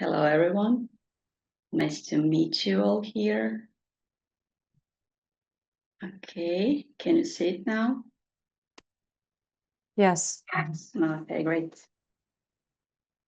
Hello, everyone. Nice to meet you all here. Okay, can you see it now? Yes. Okay, great.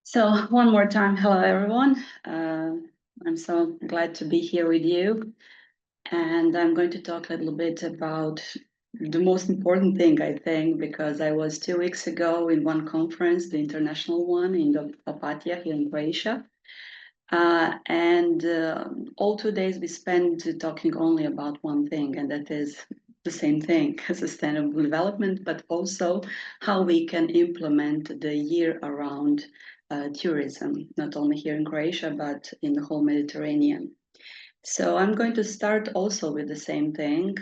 So one more time, hello, everyone. I'm so glad to be here with you. And I'm going to talk a little bit about the most important thing, I think, because I was 2 weeks ago in one conference, the international one in the Opatija here in Croatia. And all 2 days we spent talking only about one thing, and that is the same thing, sustainable development, but also how we can implement the year-round tourism, not only here in Croatia, but in the whole Mediterranean. So I'm going to start also with the same thing,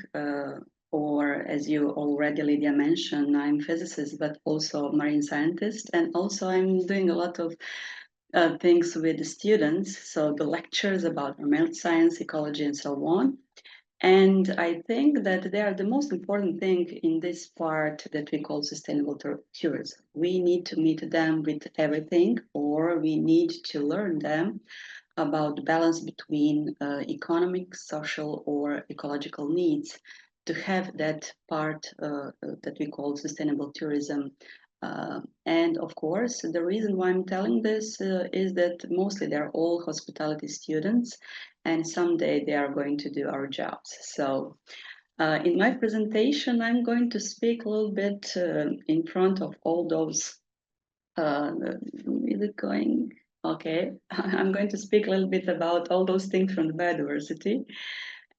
or as you already, Lydia, mentioned, I'm physicist, but also marine scientist, and also I'm doing a lot of things with the students, so the lectures about environmental science, ecology, and so on. And I think that they are the most important thing in this part that we call sustainable tourism. We need to meet them with everything, or we need to learn them about the balance between economic, social, or ecological needs to have that part that we call sustainable tourism. And of course, the reason why I'm telling this is that mostly they're all hospitality students, and someday they are going to do our jobs. So, in my presentation, I'm going to speak a little bit in front of all those. Is it going? Okay, I'm going to speak a little bit about all those things from the biodiversity.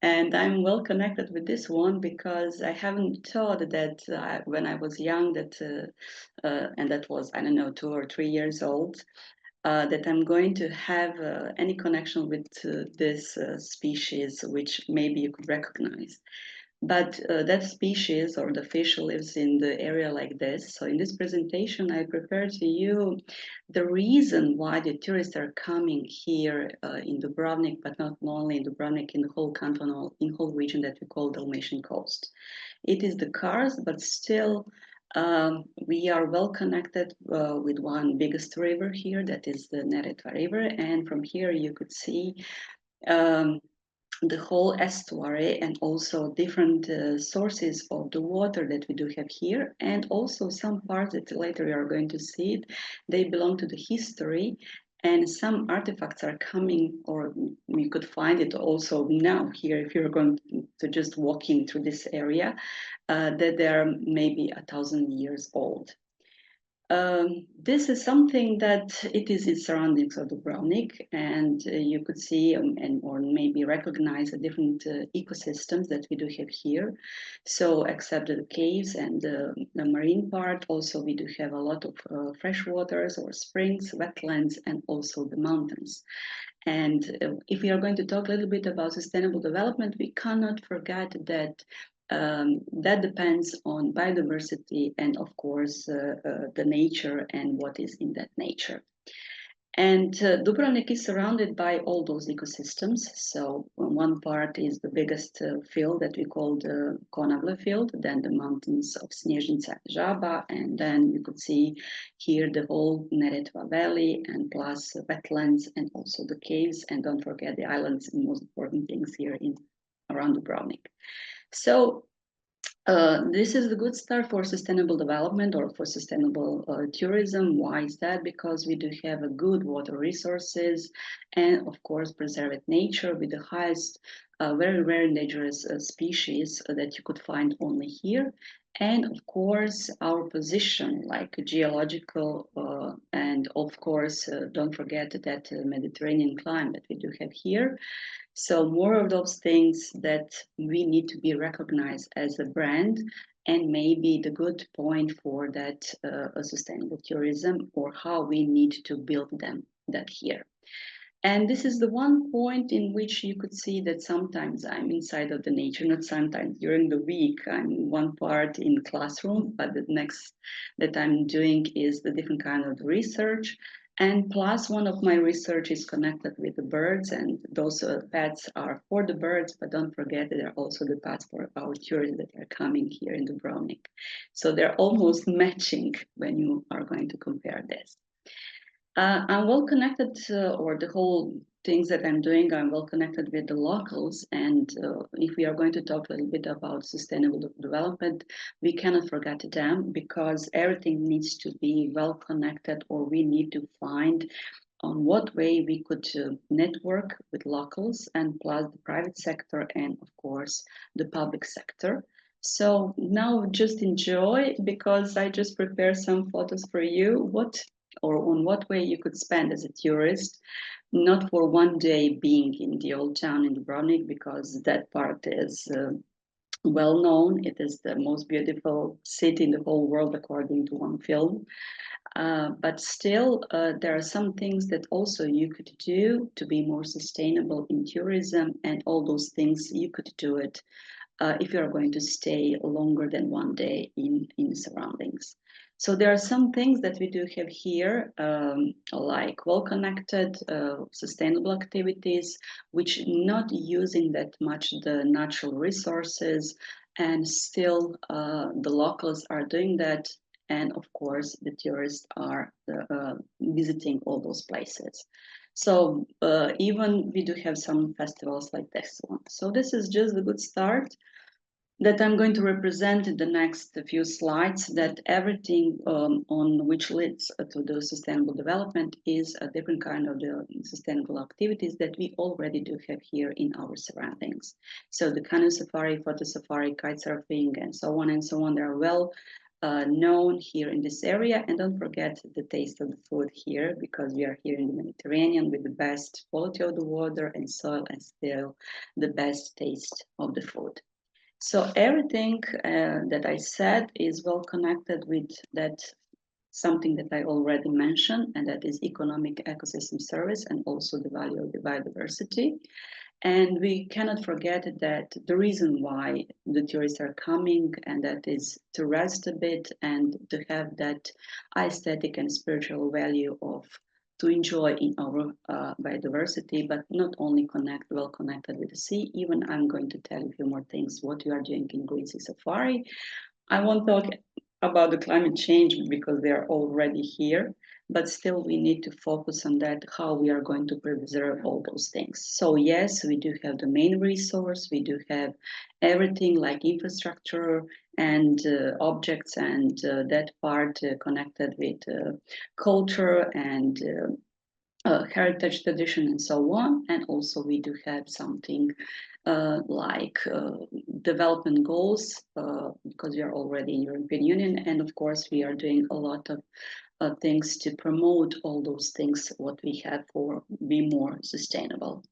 And I'm well connected with this one because I haven't thought that when I was young, and that was, I don't know, 2 or 3 years old, that I'm going to have any connection with this species, which maybe you could recognize. But that species or the fish lives in the area like this. So in this presentation, I prepared to you the reason why the tourists are coming here in Dubrovnik, but not only in Dubrovnik, in the whole cantonal, in whole region that we call Dalmatian coast. It is the cars, but still we are well connected with one biggest river here, that is the Neretva River. And from here you could see um, the whole estuary and also different sources of the water that we do have here, and also some parts that later we are going to see it, they belong to the history, and some artifacts are coming, or we could find it also now here if you're going to just walking through this area, that they are maybe 1,000 years old. This is something that it is in surroundings of Dubrovnik, and you could see and or maybe recognize the different ecosystems that we do have here. So, except the caves and the marine part, also we do have a lot of fresh waters or springs, wetlands, and also the mountains. And if we are going to talk a little bit about sustainable development, we cannot forget that that depends on biodiversity and, of course, the nature and what is in that nature. And Dubrovnik is surrounded by all those ecosystems. So one part is the biggest field that we call the Konavle field, then the mountains of Snježnica and Žaba, and then you could see here the whole Neretva Valley, and plus wetlands and also the caves, and don't forget the islands, and most important things here in around Dubrovnik. So this is the good start for sustainable development or for sustainable tourism. Why is that? Because we do have a good water resources and, of course, preserved nature with the highest, very rare dangerous species that you could find only here. And, of course, our position, like geological, and, of course, don't forget that Mediterranean climate that we do have here. So more of those things that we need to be recognized as a brand, and maybe the good point for that sustainable tourism, or how we need to build them that here. And this is the one point in which you could see that sometimes I'm inside of the nature, not sometimes, during the week I'm one part in classroom, but the next that I'm doing is the different kind of research. And plus one of my research is connected with the birds, and those pets are for the birds, but don't forget that they're also the pets for our tourists that are coming here in Dubrovnik. So they're almost matching when you are going to compare this. I'm well connected, or the whole things that I'm doing, I'm well connected with the locals. And if we are going to talk a little bit about sustainable development, we cannot forget them because everything needs to be well connected, or we need to find on what way we could network with locals and plus the private sector and of course the public sector. So now just enjoy because I just prepared some photos for you. What or on what way you could spend as a tourist, not for one day being in the old town in Dubrovnik because that part is well known. It is the most beautiful city in the whole world according to one film. But still, there are some things that also you could do to be more sustainable in tourism, and all those things you could do it if you are going to stay longer than one day in surroundings. So there are some things that we do have here, like well-connected, sustainable activities, which not using that much the natural resources, and still the locals are doing that, and of course the tourists are visiting all those places. So even we do have some festivals like this one. So this is just a good start that I'm going to represent in the next few slides, that everything on which leads to the sustainable development is a different kind of the sustainable activities that we already do have here in our surroundings. So the canoe safari, photo safari, kite surfing, and so on and so on, they are well known here in this area. And don't forget the taste of the food here, because we are here in the Mediterranean with the best quality of the water and soil and still the best taste of the food. So everything that I said is well connected with that something that I already mentioned, and that is economic ecosystem service and also the value of the biodiversity. And we cannot forget that the reason why the tourists are coming, and that is to rest a bit and to have that aesthetic and spiritual value of to enjoy in our biodiversity, but not only well connected with the sea. Even I'm going to tell you a few more things what you are doing in Green Sea Safari. I won't talk about the climate change because they are already here, but still we need to focus on that, how we are going to preserve all those things. So yes, we do have the main resource, we do have everything like infrastructure and objects and that part connected with culture and heritage tradition and so on. And also we do have something like development goals because we are already in European Union, and of course we are doing a lot of things to promote all those things what we have for be more sustainable.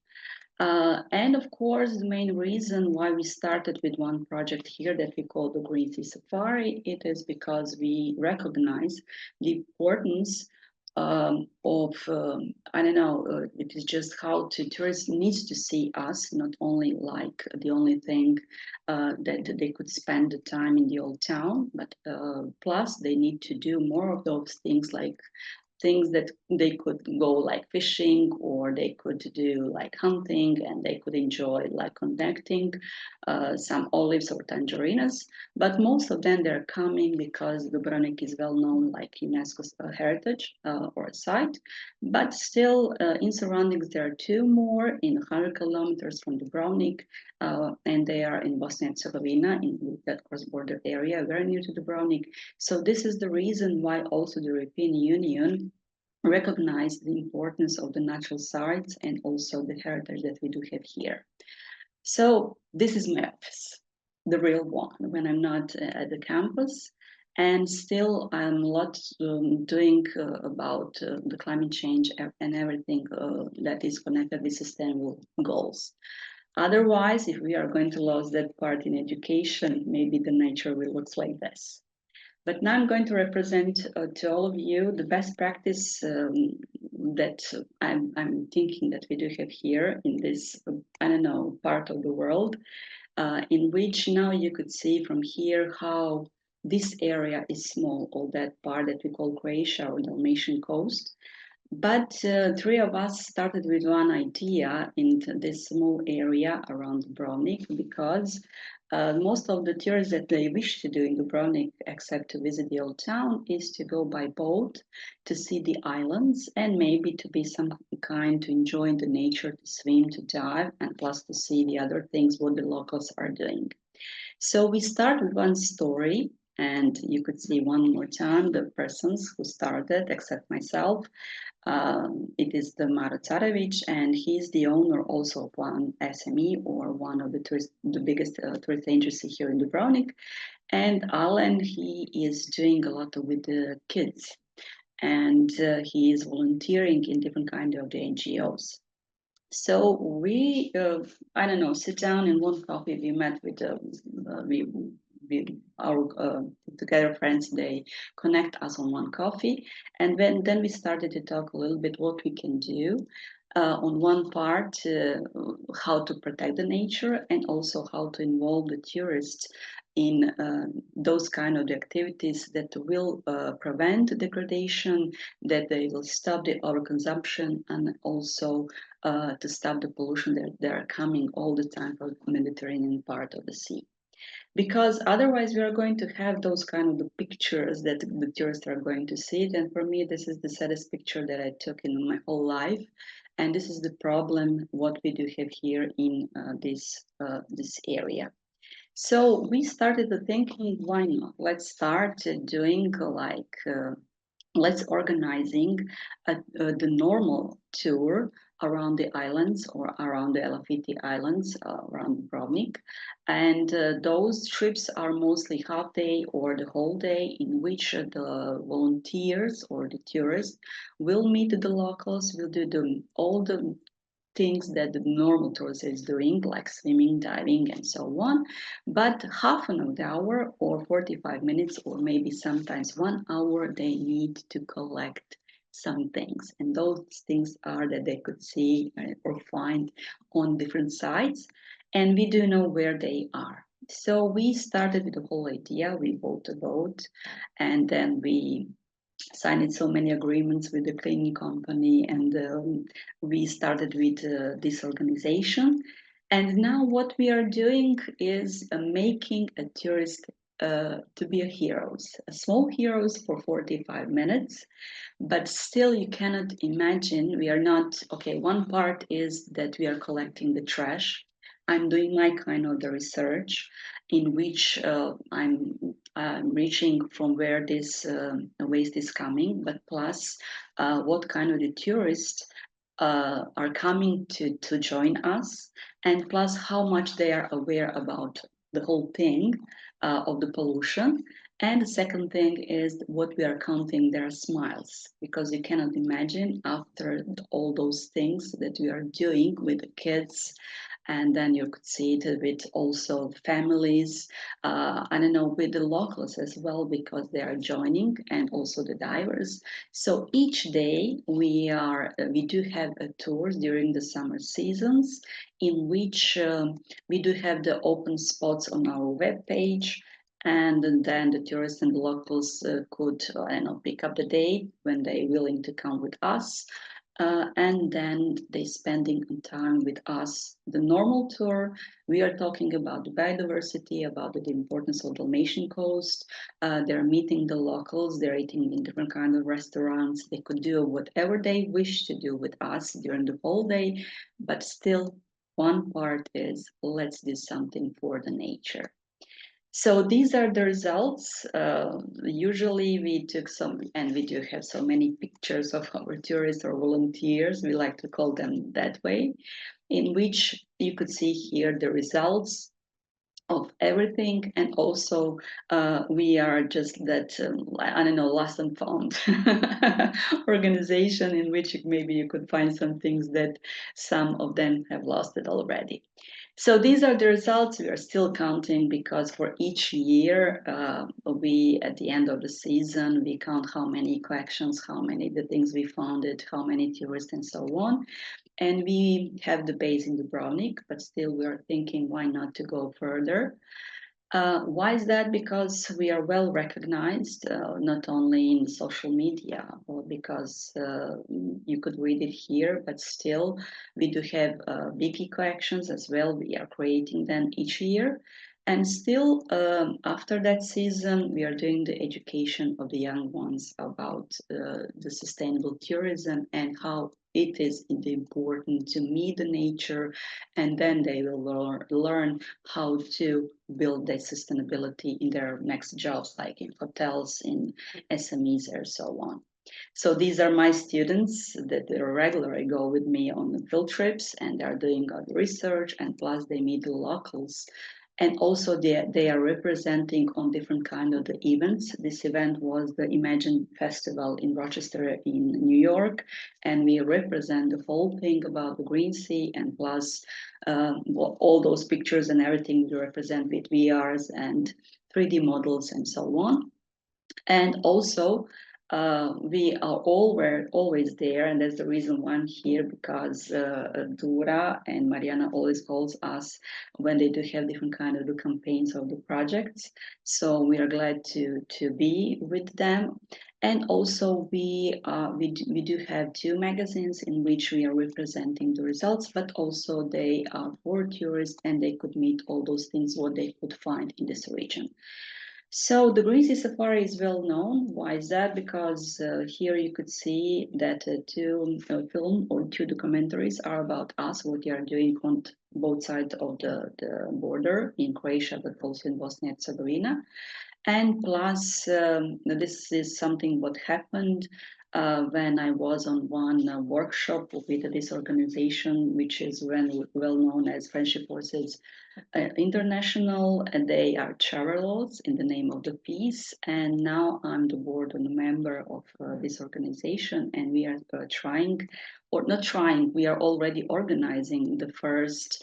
And of course, the main reason why we started with one project here that we call the Green Sea Safari, it is because we recognize the importance of, I don't know, it is just how to tourists needs to see us, not only like the only thing that they could spend the time in the old town, but plus they need to do more of those things like things that they could go like fishing, or they could do like hunting, and they could enjoy like connecting some olives or tangerinas. But most of them they're coming because Dubrovnik is well known like UNESCO's heritage or a site. But still in surroundings there are two more in 100 kilometers from Dubrovnik, and they are in Bosnia and Herzegovina in that cross-border area very near to Dubrovnik. So this is the reason why also the European Union recognize the importance of the natural sites and also the heritage that we do have here. So this is my office, the real one, when I'm not at the campus. And still, I'm a lot doing about the climate change and everything that is connected with sustainable goals. Otherwise, if we are going to lose that part in education, maybe the nature will look like this. But now I'm going to represent to all of you the best practice that I'm thinking that we do have here in this, I don't know, part of the world, in which now you could see from here how this area is small, all that part that we call Croatia or Dalmatian coast. But three of us started with one idea in this small area around Dubrovnik because most of the tours that they wish to do in Dubrovnik, except to visit the old town, is to go by boat to see the islands and maybe to be some kind to enjoy the nature, to swim, to dive, and plus to see the other things what the locals are doing. So we start with one story, and you could see one more time the persons who started, except myself. It is the Maro Carevic, and he's the owner also of one SME or one of the biggest tourist agency here in Dubrovnik. And Alan, he is doing a lot with the kids, and he is volunteering in different kind of the NGOs. So we, I don't know, sit down in one coffee. We met with we our together friends. They connect us on one coffee, and then we started to talk a little bit what we can do. On one part, how to protect the nature, and also how to involve the tourists in those kind of activities that will prevent degradation, that they will stop the overconsumption, and also to stop the pollution that are coming all the time from the Mediterranean part of the sea. Because otherwise, we are going to have those kind of the pictures that the tourists are going to see it. And for me, this is the saddest picture that I took in my whole life. And this is the problem what we do have here in this area. So we started thinking, why not? Let's start doing let's organizing the normal tour around the islands or around the Elafiti Islands, around Dubrovnik. And those trips are mostly half day or the whole day in which the volunteers or the tourists will meet the locals, will do all the things that the normal tourist is doing, like swimming, diving, and so on. But half an hour or 45 minutes, or maybe sometimes 1 hour, they need to collect some things. And those things are that they could see or find on different sites. And we do know where they are. So we started with the whole idea. We bought a boat and then we signed so many agreements with the cleaning company, and we started with this organization. And now what we are doing is making a tourist to be a heroes, a small heroes for 45 minutes, but still you cannot imagine we are not okay. One part is that we are collecting the trash. I'm doing my kind of the research in which I'm reaching from where this waste is coming, but plus what kind of the tourists are coming to join us, and plus how much they are aware about the whole thing of the pollution. And the second thing is what we are counting their smiles, because you cannot imagine after all those things that we are doing with the kids, and then you could see it with also families, I don't know, with the locals as well, because they are joining, and also the divers. So each day we do have a tours during the summer seasons in which we do have the open spots on our web page, and then the tourists and the locals could I don't know, pick up the day when they're willing to come with us, and then they spending time with us. The normal tour, we are talking about the biodiversity, about the importance of Dalmatian coast. They're meeting the locals. They're eating in different kind of restaurants. They could do whatever they wish to do with us during the whole day, but still, one part is let's do something for the nature. So these are the results. Usually we took some, and we do have so many pictures of our tourists or volunteers, we like to call them that way, in which you could see here the results of everything. And also we are just that, I don't know, lost and found organization in which maybe you could find some things that some of them have lost it already. So these are the results. We are still counting because for each year, we at the end of the season we count how many collections, how many the things we founded, how many tourists, and so on. And we have the base in Dubrovnik, but still we are thinking why not to go further. Why is that? Because we are well recognized, not only in social media, or because you could read it here, but still we do have BP collections as well. We are creating them each year. And still, after that season, we are doing the education of the young ones about the sustainable tourism and how it is important to meet the nature, and then they will learn how to build their sustainability in their next jobs, like in hotels, in SMEs, or so on. So these are my students that regularly go with me on the field trips, and they are doing research, and plus they meet the locals, and also they are representing on different kind of the events. This event was the Imagine Festival in Rochester in New York, and we represent the whole thing about the Green Sea, and plus all those pictures and everything we represent with VRs and 3D models and so on. And also we are always there, and that's the reason why I'm here, because Dura and Mariana always calls us when they do have different kind of the campaigns of the projects. So we are glad to be with them. And also we do have two magazines in which we are representing the results, but also they are for tourists, and they could meet all those things what they could find in this region. So the Green Sea Safari is well known. Why is that? Because here you could see that two film or two documentaries are about us, what we are doing on both sides of the border in Croatia, but also in Bosnia and Herzegovina. And plus, this is something what happened when I was on one workshop with this organization, which is well known as Friendship Forces International, and they are travelers in the name of the peace. And now I'm the board and a member of this organization, and we are trying, or not trying, we are already organizing the first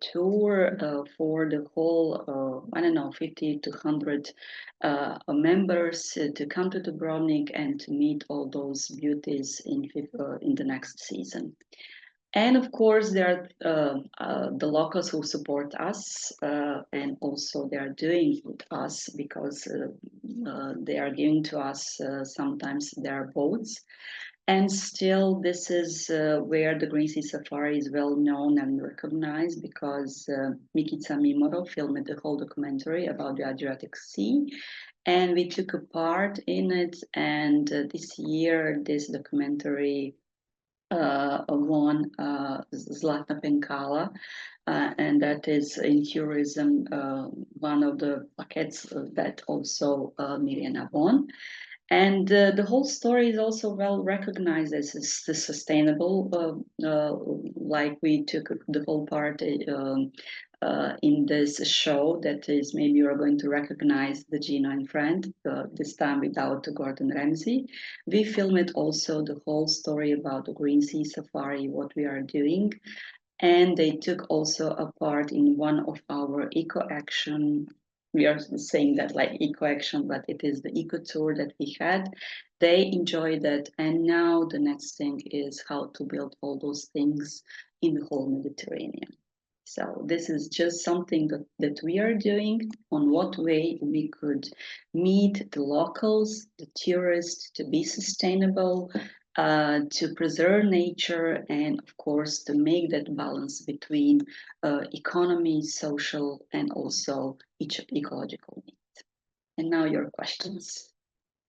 tour for the whole, I don't know, 50 to 100 members to come to Dubrovnik and to meet all those beauties in the next season. And of course, there are the locals who support us, and also they are doing with us because they are giving to us sometimes their boats. And still, this is where the Green Sea Safari is well known and recognized, because Mikica Mimoro filmed the whole documentary about the Adriatic Sea, and we took a part in it. And this year, this documentary won Zlatna Penkala, and that is in tourism one of the packets that also Mirjana won. And the whole story is also well recognized as the sustainable, like we took the whole part in this show that is, maybe you are going to recognize the Gino and Friend, this time without Gordon Ramsay. We filmed also the whole story about the Green Sea Safari, what we are doing. And they took also a part in one of our eco action. We are saying that like eco action, but it is the eco tour that we had. They enjoyed that, and now the next thing is how to build all those things in the whole Mediterranean. So this is just something that we are doing, on what way we could meet the locals, the tourists, to be sustainable, to preserve nature, and of course to make that balance between economy, social, and also each ecological needs. And now your questions.